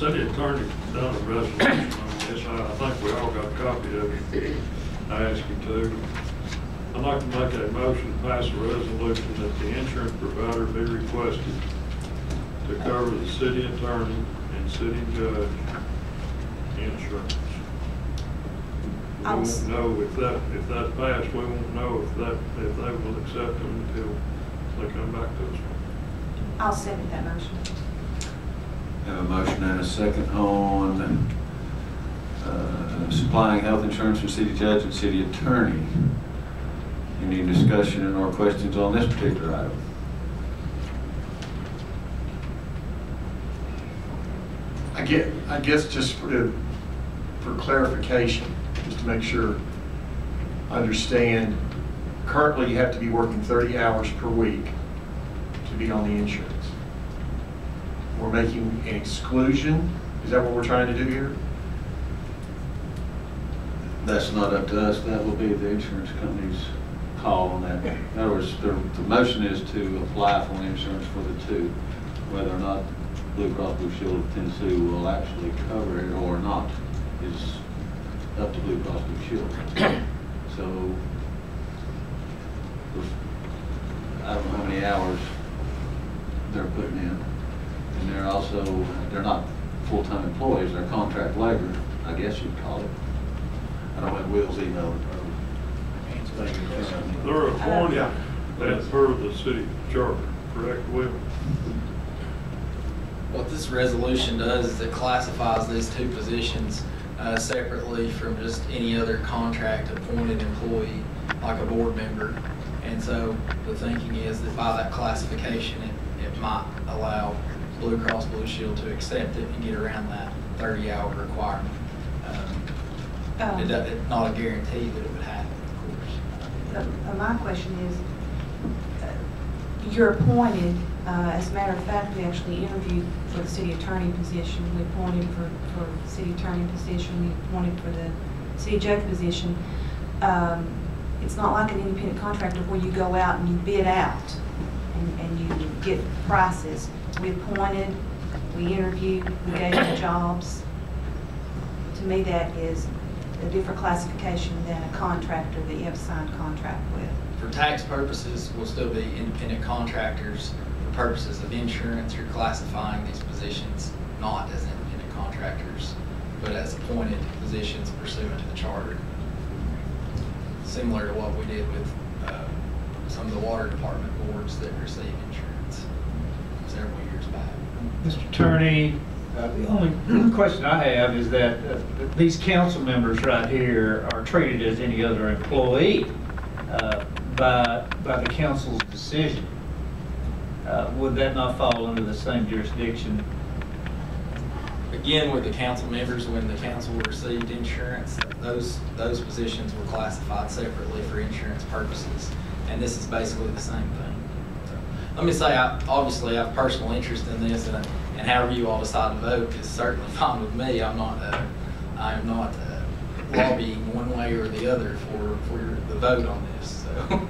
city attorney done a resolution on this. I think we all got a copy of it. I asked you to. I'd like to make a motion to pass a resolution that the insurance provider be requested to cover the city attorney and city judge insurance. We won't know if that passed. We won't know if they will accept them until they come back to us. I'll second that motion. Have a motion and a second on supplying health insurance for city judge and city attorney. Any discussion or questions on this particular item? I guess just for clarification, just to make sure I understand, currently you have to be working 30 hours per week to be on the insurance. We're making an exclusion. Is that what we're trying to do here? That's not up to us. That will be the insurance company's call on that. In other words, the motion is to apply for insurance for the two, whether or not Blue Cross Blue Shield of Tennessee will actually cover it or not is up to Blue Cross Blue Shield. So I don't know how many hours they're putting in, and they're not full-time employees. They're contract labor, I guess you'd call it. I don't have Will's email. They're appointed as per the city charter, correct, Will? What this resolution does is it classifies these two positions separately from just any other contract appointed employee, like a board member. And so the thinking is that by that classification, it might allow Blue Cross Blue Shield to accept it and get around that 30-hour requirement. It's not a guarantee that it would happen, of course. My question is, you're appointed, as a matter of fact, we actually interviewed for the city attorney position. We appointed for the city attorney position. We appointed for the city judge position. It's not like an independent contractor where you go out and you bid out and you get prices. We appointed, we interviewed, we gave them jobs. To me, that is a different classification than a contractor that you have a signed contract with. For tax purposes, we'll still be independent contractors. For purposes of insurance, you're classifying these positions not as independent contractors, but as appointed positions pursuant to the charter. Similar to what we did with some of the water department boards that receive insurance several years back. Mr. Attorney, the only question I have is that these council members right here are treated as any other employee by the council's decision. Would that not fall under the same jurisdiction? Again, with the council members, when the council received insurance, those positions were classified separately for insurance purposes, and this is basically the same thing. So, let me say, obviously, I have personal interest in this, and however you all decide to vote is certainly fine with me. I am not lobbying one way or the other for the vote on this. So.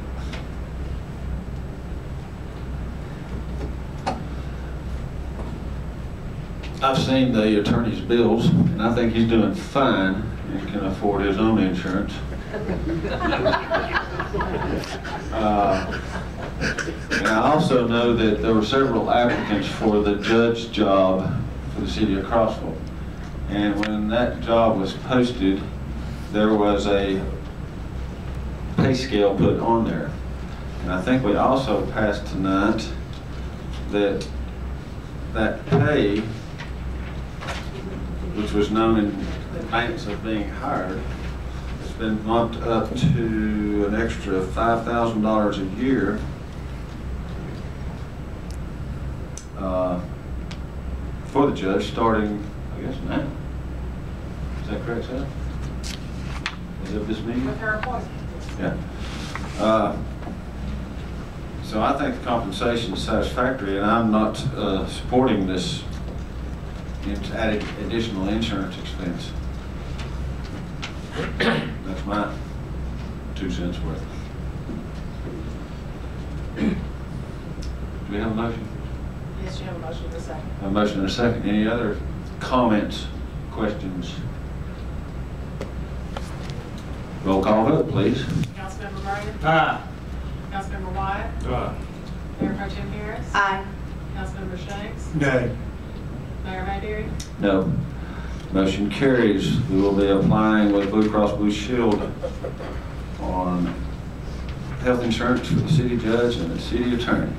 I've seen the attorney's bills, and I think he's doing fine and can afford his own insurance. And I also know that there were several applicants for the judge job for the city of Crossville. And when that job was posted, there was a pay scale put on there. And I think we also passed tonight that pay, which was known in advance of being hired, has been bumped up to an extra $5,000 a year for the judge, starting, I guess, now. Is that correct, Seth? Is it this meeting? With her appointment. Yeah. So I think the compensation is satisfactory, and I'm not supporting this added additional insurance expense. That's my 2 cents worth. Do we have a motion? Yes, you have a motion in a second. A motion and a second. Any other comments, questions? Roll call vote, please. Councilmember Murray? Aye. Councilmember Wyatt? Aye. Mayor Pro Tem Harris? Aye. Councilmember Shanks? Nay. Mayor Mayberry? No. Motion carries. We will be applying with Blue Cross Blue Shield on health insurance for the city judge and the city attorney.